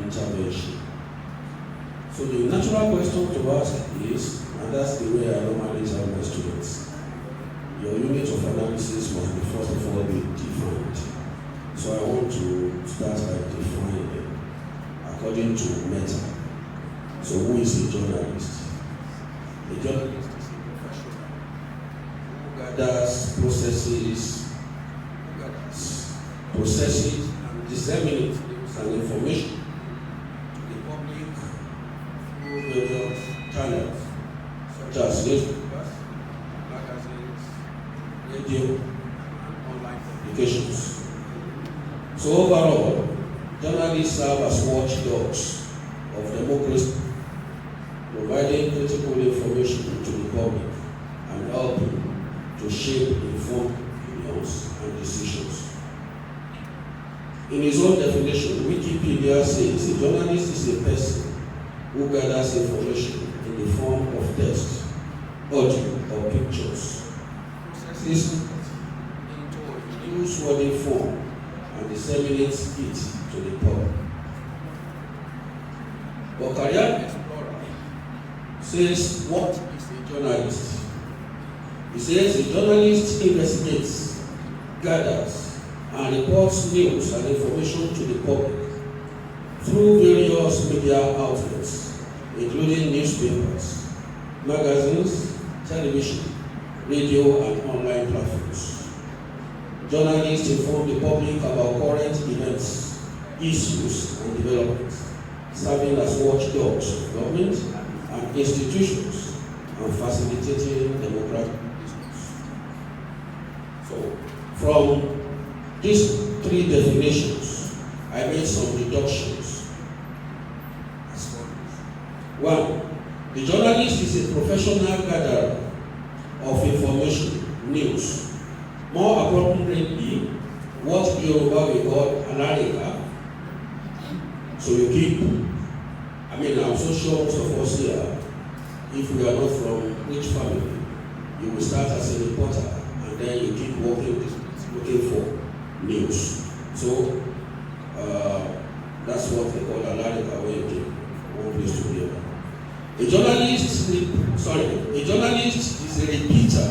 intervention. So the natural question to ask is, and that's the way I normally tell my students, your unit of analysis must be first of all be defined. So I want to start by defining them according to meta. So who is a journalist? A journalist is a professional who gathers, processes, and disseminates news and information to the public through various channels such as newspapers, magazines, radio, and online publications. So overall, journalists serve as watchdogs of democracy, providing critical information to the public and helping to shape informed opinions and decisions. In his own definition, Wikipedia says a journalist is a person who gathers information in the form of text, audio, or pictures, processes it into a newsworthy form, and disseminates it to the public. But Career Explorer says, what is a journalist? He says a journalist investigates, gathers, and reports news and information to the public through various media outlets, including newspapers, magazines, television, radio, and online platforms. Journalists inform the public about current events, issues, and developments, serving as watchdogs of government and institutions and facilitating democratic business. So, from these three definitions, I made some deductions as follows. 1. The journalist is a professional gatherer of information, news, more appropriately, what Yoruba we call analytica. So you keep, I'm so sure most of us here, if we are not from rich family, you will start as a reporter and then you keep looking for news. So that's what they call analytica when you keep one place to the other. A journalist is a repeater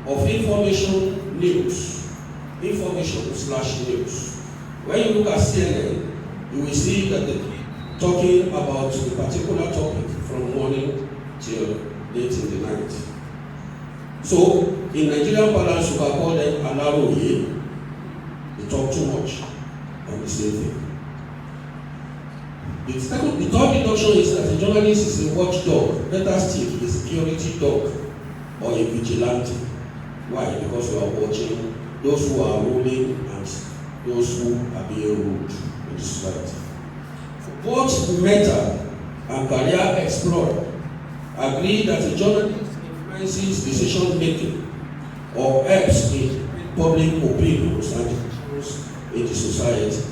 of information news. When you look at CNN, you will see that they keep talking about a particular topic from morning till late in the night. So, in Nigerian parlance, you can call them Alaroye. They talk too much on the same thing. The third deduction is that a journalist is a watchdog, better still, a security dog or a vigilante. Why? Because you are watching those who are ruling and those who are being ruled in the society. So both Meta and Career Explorer agree that a journalist influences decision making or helps in public opinions and issues in the society.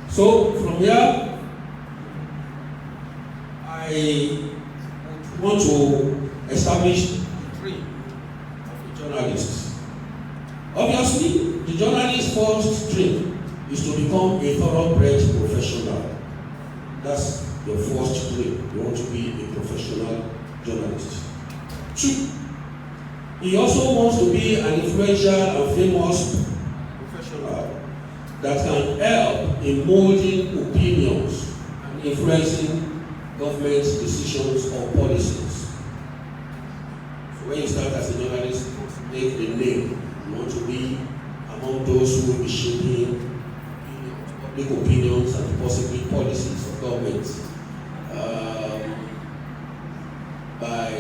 So from here, I want to establish the tree of a journalist. Obviously, the journalist's first dream is to become a thoroughbred professional. That's your first dream. You want to be a professional journalist. 2, he also wants to be an influential and famous professional that can help in molding opinions and influencing government decisions or policies. So when you start as a journalist, you want to make a name. You want to be among those who will be shaping public opinions and possibly policies of government by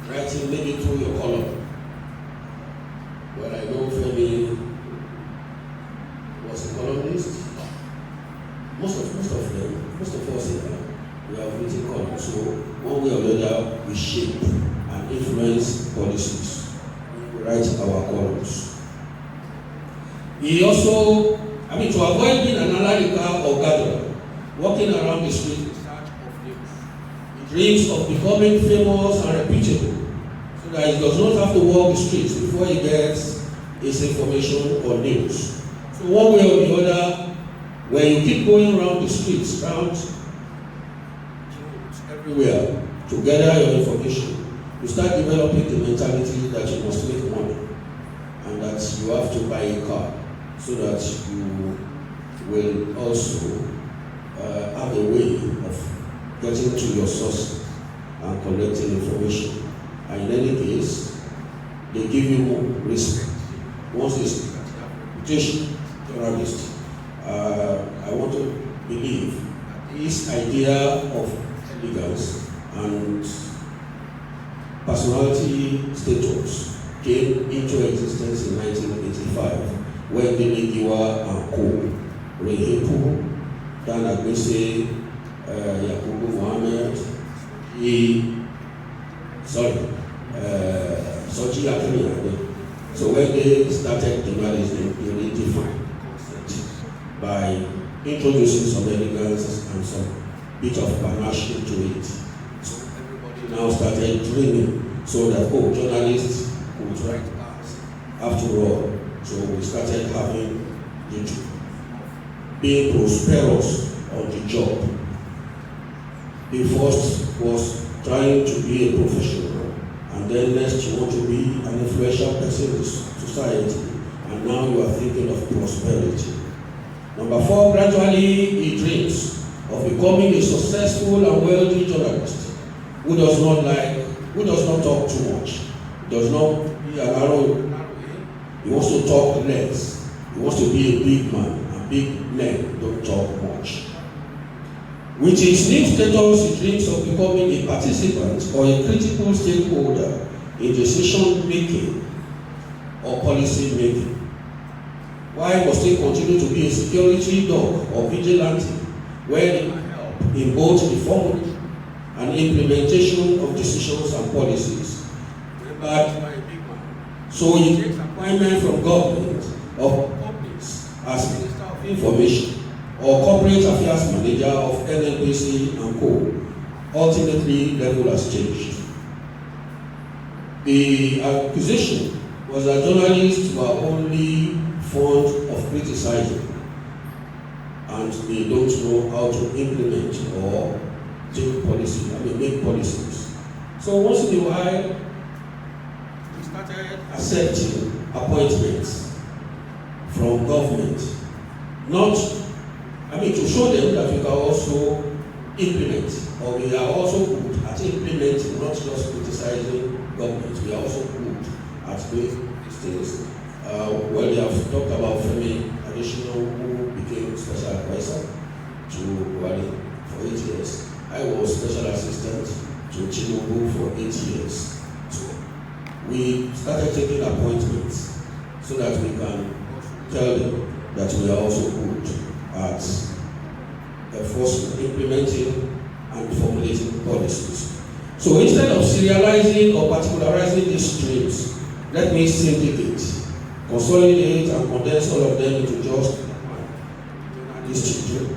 writing maybe through your column. Well, I know Femi was a columnist. Most of us here, we have written columns. So one way or the other, we shape and influence policies. We write our columns. He also, to avoid being an analytical or gatherer, walking around the street in search of news. He dreams of becoming famous and reputable, so that he does not have to walk the streets before he gets his information or news. So one way or the other, When you keep going around the streets, around everywhere, to gather your information, you start developing the mentality that you must make money and that you have to buy a car so that you will also have a way of getting to your source and collecting information. And in any case, they give you more respect. Once they see that you have a reputation, journalist, I want to believe that this idea of elegance and personality status came into existence in 1985 when Dele and Co. Rehepu, Dan Agbese, Yakubu Mohammed, Sochi Akini. So when they started journalism, they redefined concept by introducing some elegance and some bit of panache into it. So everybody now started dreaming so that journalists could write us after all. So we started having the being prosperous on the job. The first was trying to be a professional, and then next you want to be an influential person in society, and now you are thinking of prosperity. Number 4, gradually he dreams of becoming a successful and wealthy journalist who does not talk too much, does not be a narrow. He wants to talk less. He wants to be a big man, and big men don't talk much. With his new status, he dreams of becoming a participant or a critical stakeholder in decision making or policy making. Why must he continue to be a security dog or vigilante when he can help in both the formulation and implementation of decisions and policies? So he takes appointment from government of companies as Minister of Information or Corporate Affairs Manager of NNPC and Co. Ultimately, level has changed. The accusation was that journalists were only fond of criticizing and they don't know how to implement or make policies. So once in a while, we started accepting appointments from government, to show them that we can also implement, or we are also good at implementing, not just criticizing government. We are also good at doing these things. They have talked about Femi Additional, who became special advisor to Buhari for 8 years. I was special assistant to Tinubu for 8 years. So we started taking appointments so that we can tell them that we are also good at implementing and formulating policies. So instead of serializing or particularizing these streams, let me syndicate, consolidate and condense all of them into just one journalistic dream.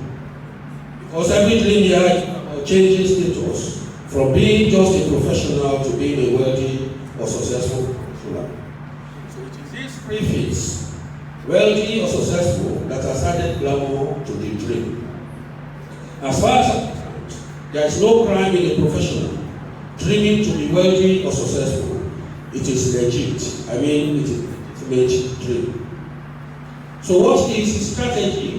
Because every dream here is about changing status from being just a professional to being a wealthy or successful professional. So it is this prefix, wealthy or successful, that has added glamour to the dream. As far as I'm concerned, there is no crime in a professional dreaming to be wealthy or successful. It is legit. It is a legit dream. So what is his strategy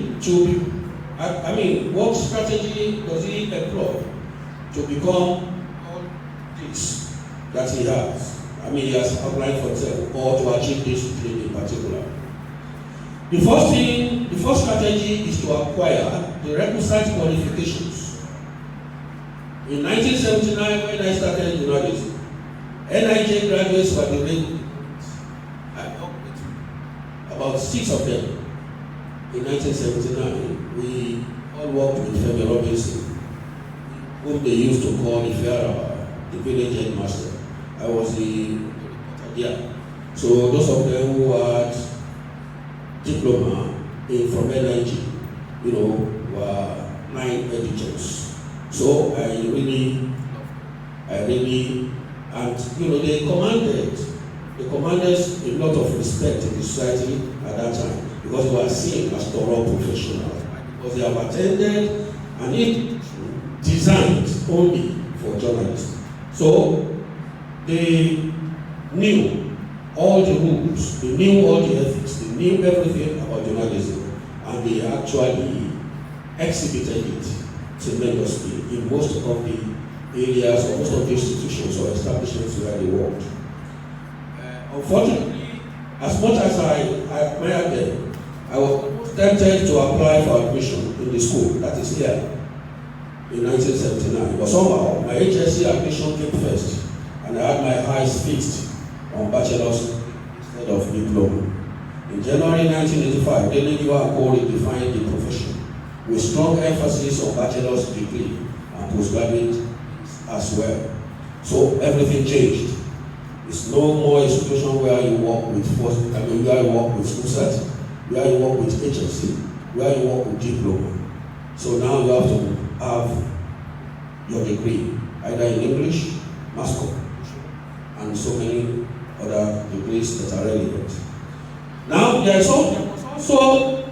what strategy does he employ to become all this that he has? He has outlined for himself, or to achieve this dream in particular. The first strategy is to acquire the requisite qualifications. In 1979, when I started journalism, NIJ graduates were the rate. I worked with about 6 of them. In 1979, we all worked with Femi Robinson, whom they used to call the village headmaster. I was the reporter there. So those of them who had diploma from NIG, were 9 editors. So I really, and they commanded a lot of respect in the society at that time, because they were seen as thorough professionals by the because they have attended an institution designed only for journalists. So they knew all the rules, they knew all the ethics, they knew everything about journalism, and they actually exhibited it tremendously in most of the areas or most of the institutions or establishments where they worked. Unfortunately, as much as I admired them, I was tempted to apply for admission in the school that is here in 1979. But somehow, my HSC admission came first, and I had my eyes fixed on bachelor's instead of diploma. In January 1985, Dele Omojuyigbe redefined the profession with strong emphasis on bachelor's degree and postgraduate as well. So everything changed. It's no more institution where you work with where you work with school set, where you work with HSC, where you work with diploma. So now you have to have your degree, either in English, mass communication, and so many other degrees that are relevant. Now there was also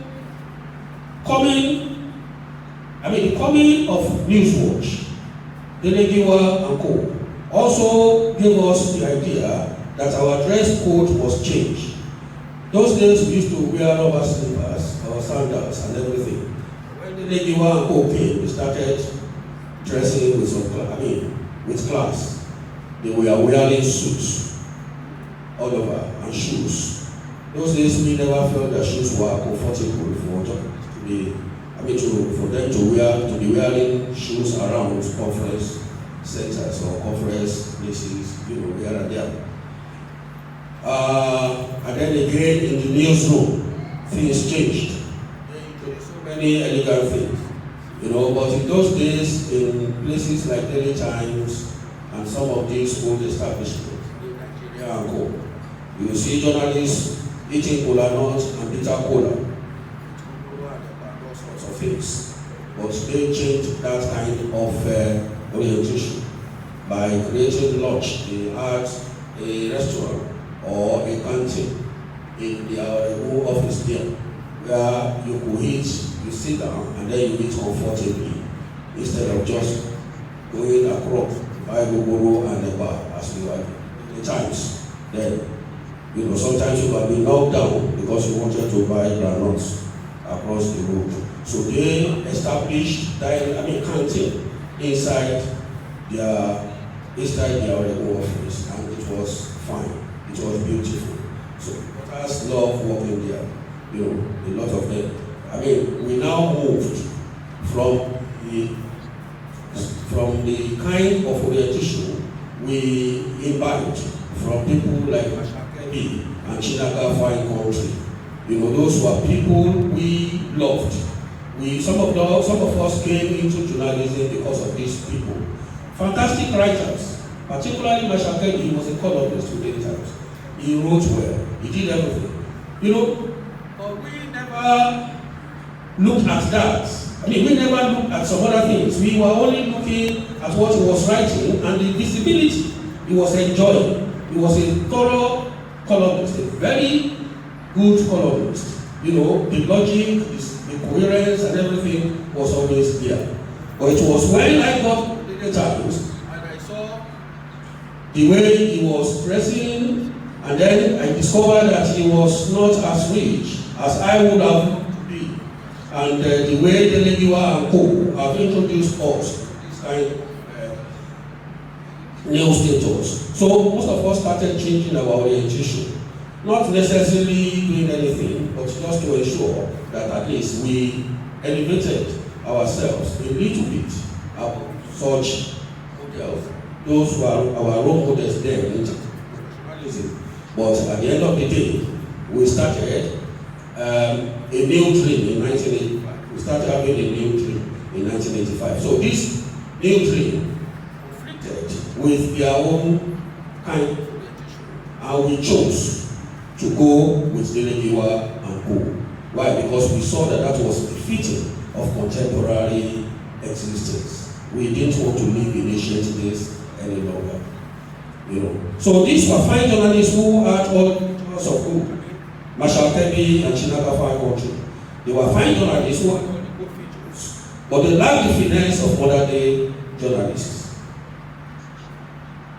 the coming of Newswatch, Dele Omojuyigbe and Co. also gave us the idea that our dress code was changed. Those days we used to wear rubber slippers or sandals and everything. When Dele Omojuyigbe and Co. came, we started dressing with class. They were wearing suits all over and shoes. Those days we never felt that shoes were comfortable for them to be wearing shoes around conference centers or conference places, here and there. And then again in the newsroom, things changed. They introduced so many elegant things, but in those days, in places like Daily Times and some of these old establishments, Nigeria and Co., you will see journalists eating cola nuts and bitter cola, and all sorts of things. But they changed that kind of orientation by creating lunch. They had a restaurant or a canteen in their own office there, where you could eat, you sit down, and then you eat comfortably, instead of just going across by Gogoro and the bar as we were in the times. Then, sometimes you can be knocked down because you wanted to buy granules across the road. So they established canteen inside their own office, and it was fine. It was beautiful. So reporters love working there. A lot of them. We now moved from the kind of orientation we imbibed from people like Mashakeli and Chinaka Fine Country. Those were people we loved. Some of us came into journalism because of these people. Fantastic writers, particularly Mashakeli. He was a columnist with Daily Times. He wrote well. He did everything. But we never looked at that. We never looked at some other things. We were only looking at what he was writing and the visibility he was enjoying. He was a thorough columnist, a very good columnist. The logic, the coherence and everything was always there. But it was when I got to the Times and I saw the way he was dressing, and then I discovered that he was not as rich as I would have loved to be. And the way Dele Omojuyigbe and Co. have introduced us to this kind of new status. So most of us started changing our orientation. Not necessarily doing anything, but just to ensure that at least we elevated ourselves a little bit above such models. Those who are our role models then in journalism. But at the end of the day, we started a new dream in 1985. We started having a new dream in 1985. So this new dream conflicted with their own kind of orientation, and we chose to go with Dele Omojuyigbe and Co. Why? Because we saw that was befitting of contemporary existence. We didn't want to live in ancient days any longer. So these were fine journalists who had all sorts of good. Marshall Tebi and Chinaka Fine Country. They were fine journalists who had all the good but they lack the finesse of modern-day journalists.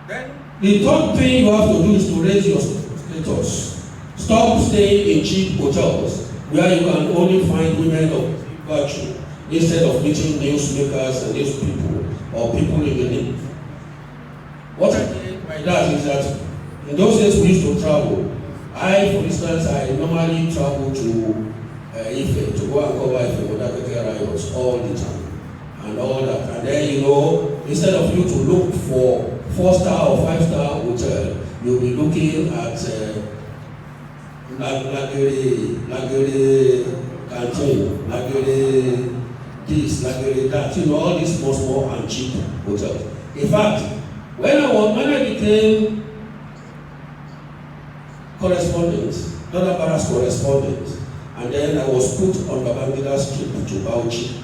Then, the third thing you have to do is to raise your status. Stop staying in cheap hotels where you can only find women of virtue instead of meeting newsmakers and news people or people in the need. What I mean by that is that in those days we used to travel. I, for instance, I normally travel to Ife to go and cover Ife Odakeke riots all the time and all that. And then, you know, instead of you to look for 4-star or 5-star hotel, you'll be looking at Lagere canteen, Lagere this, Lagere that, you know, all these small and cheap hotels. In fact, when I became correspondent, Dr. Barras correspondent, and then I was put on Babangida's trip to Bauchi.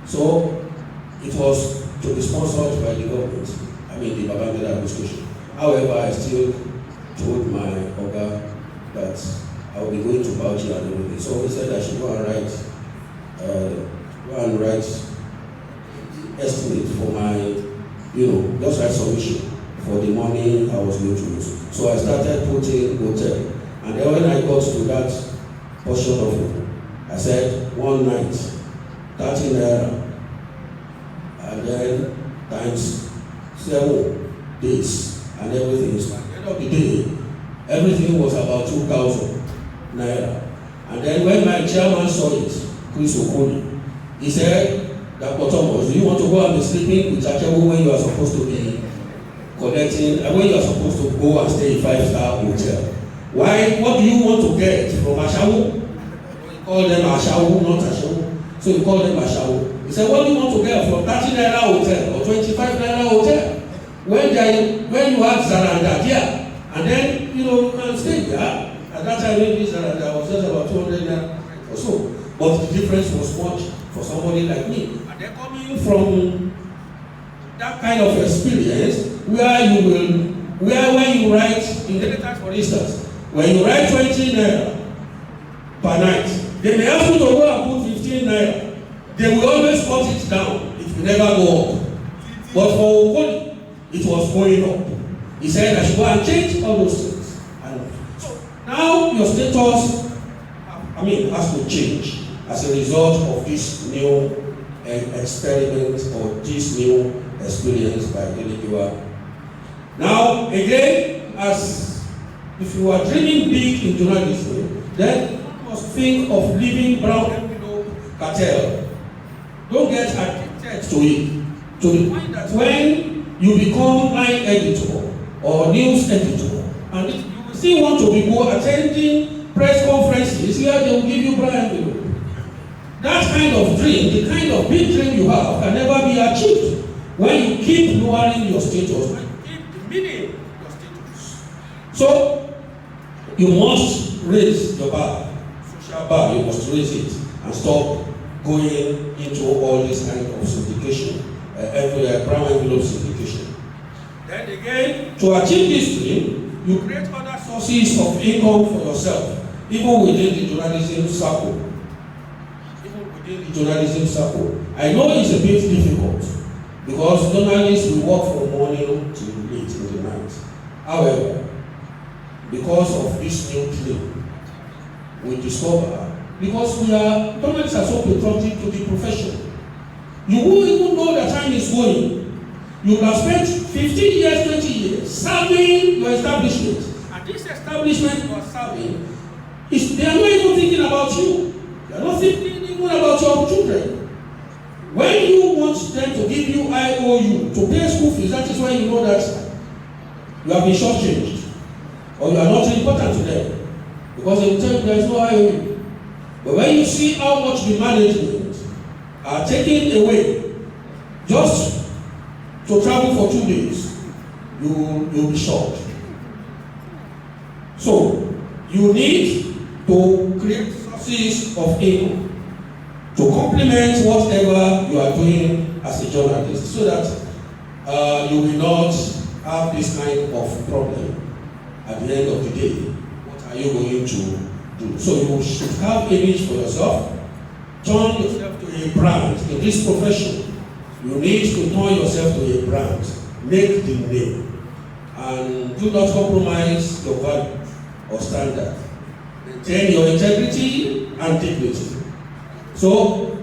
So it was to be sponsored by the government, I mean the Babangida administration. However, I still told my Oga that I will be going to Bauchi and everything. So he said I should go and write estimate for my, you know, just write submission for the money I was going to use. So I started putting hotel. And then when I got to that portion of it, I said one night, 30 naira, and then times 7 days, and everything. So at the end of the day, everything was about 2,000 naira. And then when my chairman saw it, Chris Okoli, he said, Dapo Thomas, do you want to go and be sleeping with Achewo when you are supposed to be collecting, and when you are supposed to go and stay in 5-star hotel? Why? What do you want to get from Ashawo? You call them Ashawo, not Ashawo. So you call them Ashawo. He said, what do you want to get from 30 naira hotel or 25 naira hotel? When you have Zaranda here, and then, you know, you can stay there. At that time, maybe Zaranda was just about 200 naira or so. But the difference was much for somebody like me. And they're coming from that kind of experience where when you write, in Daily Times, for instance, when you write 20 naira per night, they may ask you to go and put 15 naira. They will always cut it down. It will never go up. But for Okoli, it was going up. He said I should go and change all those things. And so now your status, has to change as a result of this new experiment or this new experience by Dele. Now, again, as if you are dreaming big in journalism, then you must think of leaving brown envelope cartel. Don't get addicted to it. To the point that when you become line editor or news editor, and you will still want to be attending press conferences where they will give you brown envelope. That kind of dream, the kind of big dream you have, can never be achieved when you keep lowering your status, when you keep diminuting your status. So, you must raise your bar, social bar, you must raise it and stop going into all this kind of syndication, brown envelope syndication. Then again, to achieve this dream, you create other sources of income for yourself, even within the journalism circle. I know it's a bit difficult because journalists will work from morning till late in the night. However, because of this new claim, we discover, because journalists are so patriotic to the profession, you won't even know the time is going. You have spent 15 years, 20 years serving your establishment, and this establishment you are serving, they are not even thinking about you. They are not thinking even about your children. When you want them to give you IOU to pay school fees, that is when you know that you have been shortchanged or you are not important to them, because they will tell you there is no IOU. But when you see how much the management are taking away just to travel for 2 days, you will be shocked. So you need to create sources of income to complement whatever you are doing as a journalist, so that you will not have this kind of problem at the end of the day. What are you going to do? So you should have image for yourself, turn yourself to a brand in this profession, you need to turn yourself to a brand. Make the name. And do not compromise your value or standard. Maintain your integrity and dignity. So,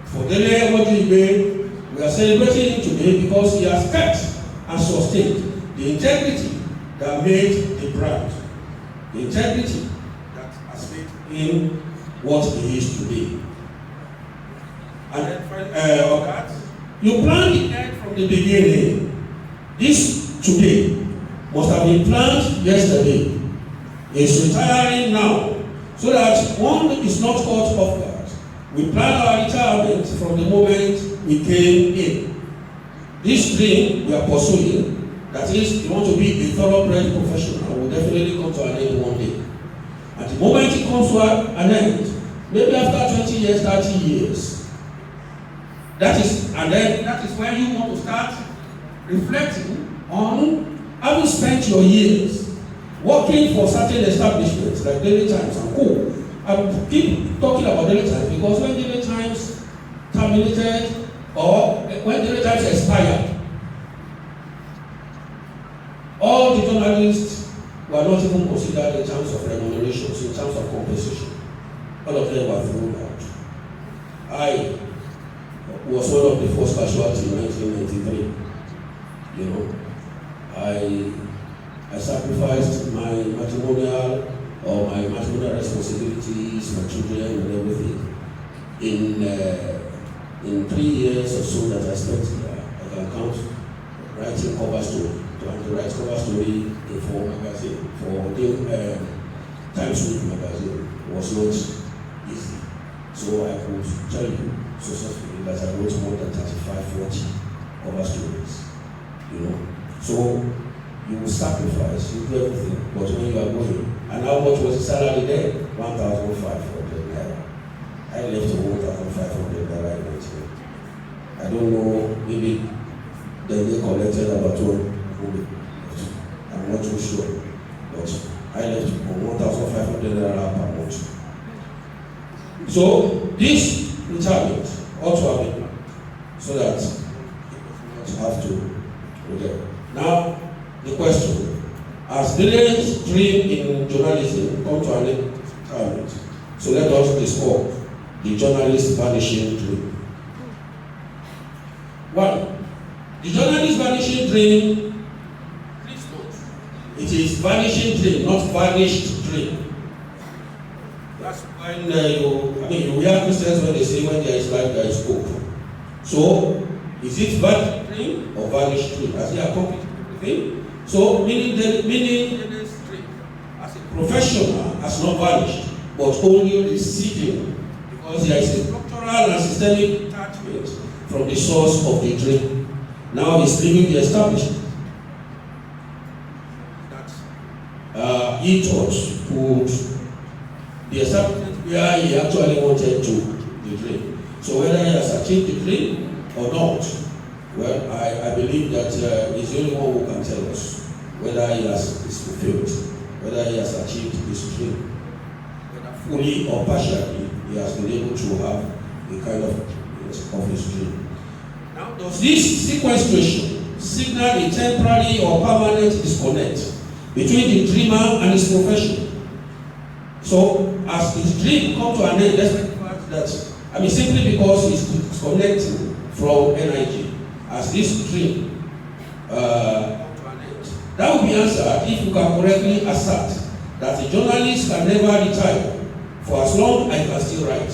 for Dele Omojuyigbe, we are celebrating him today because he has kept and sustained the integrity that made the brand. The integrity that has made him what he is today. And then, you planned the end from the beginning. This today must have been planned yesterday. He's retiring now, so that one is not caught off guard. We planned our retirement from the moment we came in. This dream we are pursuing, that is, you want to be a thoroughbred professional, will definitely come to an end one day. At the moment it comes to an end, maybe after 20 years, 30 years, that is when you want to start reflecting on having spent your years working for certain establishments like Daily Times and Co. I keep talking about Daily Times because when Daily Times terminated or when Daily Times expired, all the journalists were not even considered in terms of remunerations, in terms of compensation. All of them were thrown out. I was one of the first casualties in 1993. You know, I sacrificed my matrimonial responsibilities, my children and everything. In 3 years or so that I spent here, I can count writing cover story. To write cover story for magazine, for the Timesweek Magazine was not easy. So I could tell you successfully that I wrote more than 35-40 cover stories. You know, so you will sacrifice, you do everything, but when you are going, and how much was the salary there? 1,500 naira. I left for 1,500 naira in Nigeria. I don't know, maybe they collected about 200. I'm not too sure, but I left for 1,500 naira per month. So this retirement ought to have been so that it does not have to go there. Now, the question: has Dele's dream in journalism come to an end? So let us discuss the journalist's vanishing dream. 1. The journalist's vanishing dream, please note, it is vanishing dream, not vanished dream. That's when you hear Christians when they say when there is life, there is hope. So, is it vanished dream or vanished dream? Has he accomplished everything? So, meaning Dele's dream as a professional has not vanished, but only receding, because there is a structural and systemic detachment from the source of the dream. Now he's leaving the establishment that he thought would be establishment where he actually wanted to the dream. So whether he has achieved the dream or not, well, I believe that he's the only one who can tell us whether he has fulfilled, whether he has achieved his dream, whether fully or partially he has been able to have the kind of his dream. Now, does this sequestration signal a temporary or permanent disconnect between the dreamer and his profession? So, as his dream comes to an end, despite the fact that, simply because he's disconnecting from NIG, as this dream comes to an end, that will be answered if you can correctly assert that a journalist can never retire for as long as he can still write.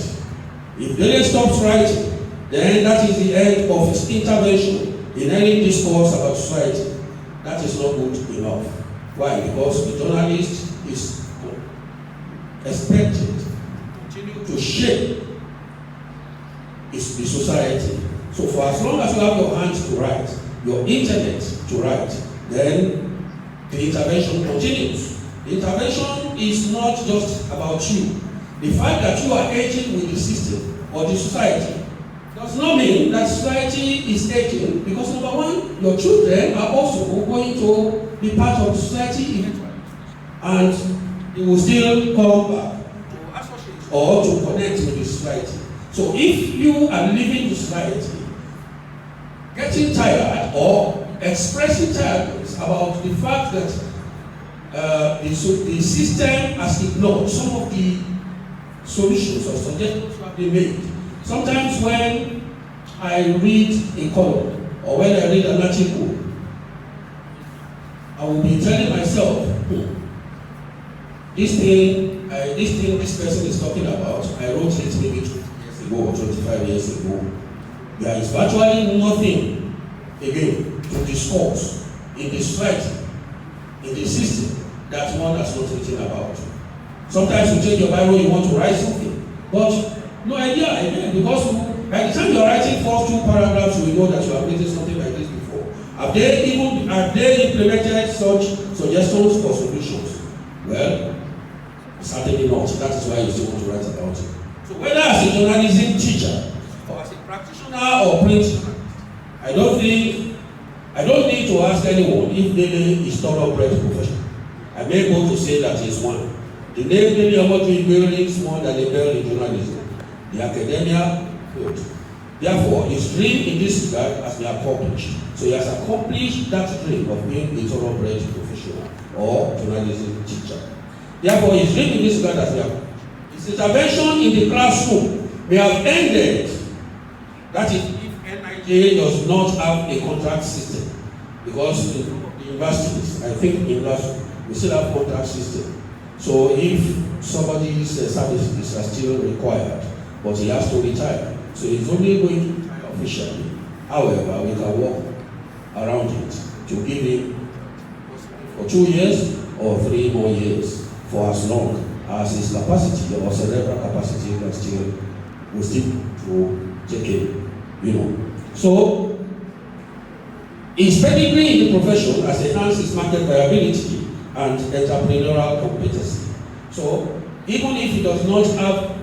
If Dele stops writing, then that is the end of his intervention in any discourse about society. That is not good enough. Why? Because the journalist is expected to continue to shape the society. So for as long as you have your hands to write, your internet to write, then the intervention continues. The intervention is not just about you. The fact that you are aging with the system or the society does not mean that society is aging, because number one, your children are also going to be part of the society eventually, and they will still come back to associate or to connect with the society. So if you are living in society, getting tired or expressing tiredness about the fact that the system has ignored some of the solutions or suggestions have been made. Sometimes when I read a column or when I read an article, I will be telling myself, this thing this person is talking about, I wrote it maybe 20 years ago or 25 years ago. There is virtually nothing again to discuss in the society, in the system, that one has not written about. Sometimes you take your Bible, you want to write something, but no idea again, because by the time you are writing first 2 paragraphs, you will know that you have written something like this before. Have they implemented such suggestions or solutions? Well, certainly not. That is why you still want to write about it. So whether as a journalism teacher or as a practitioner or print, I don't need to ask anyone if Dele is thoroughbred professional. I may go to say that he is one. The name Dele Omojuyigbe rings more than a bell in journalism. The academia failed. Therefore, his dream in this regard has been accomplished. So he has accomplished that dream of being a thoroughbred professional or journalism teacher. Therefore, his dream in this regard has been accomplished. His intervention in the classroom may have ended. That is, if NIJ does not have a contract system. Because in the universities, I think in last we still have contract system. So if somebody's services are still required, but he has to retire, so he's only going to retire officially. However, we can work around it to give him for 2 years or 3 more years, for as long as his capacity or cerebral capacity can will still to take him, So his pedigree in the profession has enhanced his market viability and entrepreneurial competency. So even if he does not have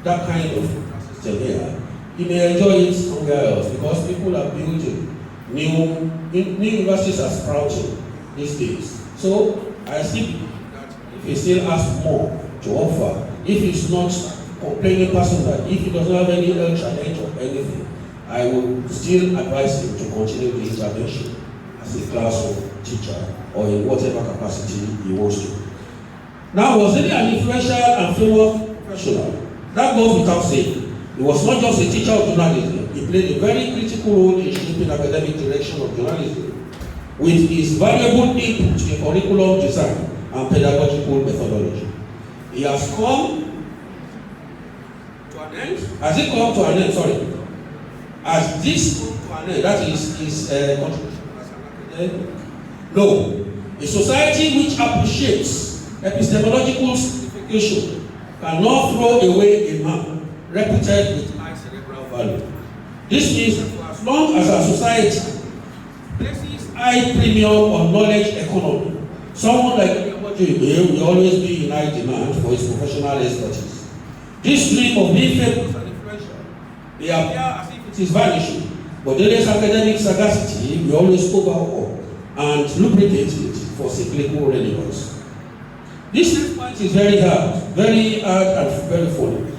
that kind of system here, he may enjoy it somewhere else, because people are building new universities are sprouting these days. So I still believe that if he still has more to offer, if he's not complaining personally, if he doesn't have any health challenge or anything, I will still advise him to continue the intervention as a classroom teacher or in whatever capacity he wants to. Now, was he an influential and famous professional? That goes without saying. He was not just a teacher of journalism. He played a very critical role in shaping academic direction of journalism with his valuable input in curriculum design and pedagogical methodology. He has come to an end. Has he come to an end? Sorry. Has this come to an end? That is his contribution as an academic. No. A society which appreciates epistemological simplification cannot throw away a man reputed with high cerebral value. This means that for as long as our society places high premium on knowledge economy, someone like Dele Omojuyigbe will always be in high demand for his professional expertise. This dream of being famous and influential may appear as if it is vanishing, but Dele's academic sagacity will always overhaul and lubricate it for cyclical relevance. This next point is very hard and very funny.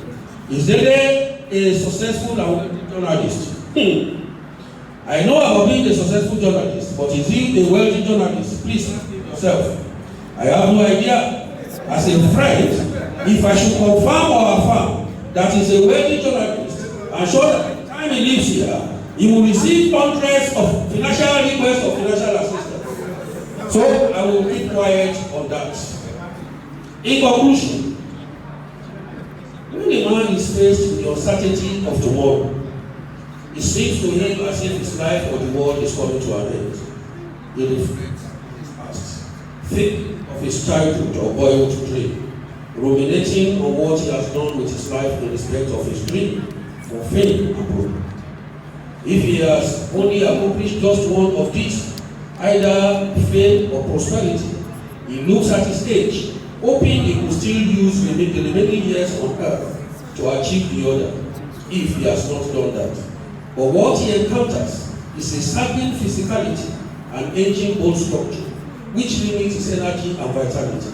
Is Dele a successful and wealthy journalist? I know about being a successful journalist, but is he a wealthy journalist? Please ask yourself. I have no idea. As a friend, if I should confirm or affirm that he's a wealthy journalist, I'm sure that by the time he lives here, he will receive hundreds of financial requests or financial assistance. So I will keep quiet on that. In conclusion, when a man is faced with the uncertainty of tomorrow, it seems to him as if his life or the world is coming to an end. He reflects on his past, thinking of his childhood or boyhood dream, ruminating on what he has done with his life in respect of his dream for fame and growth. If he has only accomplished just one of these, either fame or prosperity, he looks at his age, hoping he could still use the remaining years on earth to achieve the other, if he has not done that. But what he encounters is a sagging physicality and aging bone structure, which limits his energy and vitality.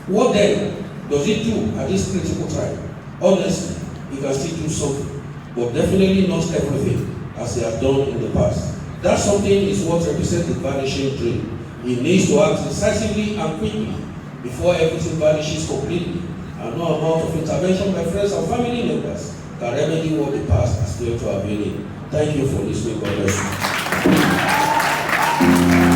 What then does he do at this critical time? Honestly, he can still do something. but definitely not everything, as he has done in the past. That something is what represents the vanishing dream. He needs to act decisively and quickly before everything vanishes completely, and no amount of intervention by friends and family members can remedy what the past has failed to avail him. Thank you for listening. God bless you.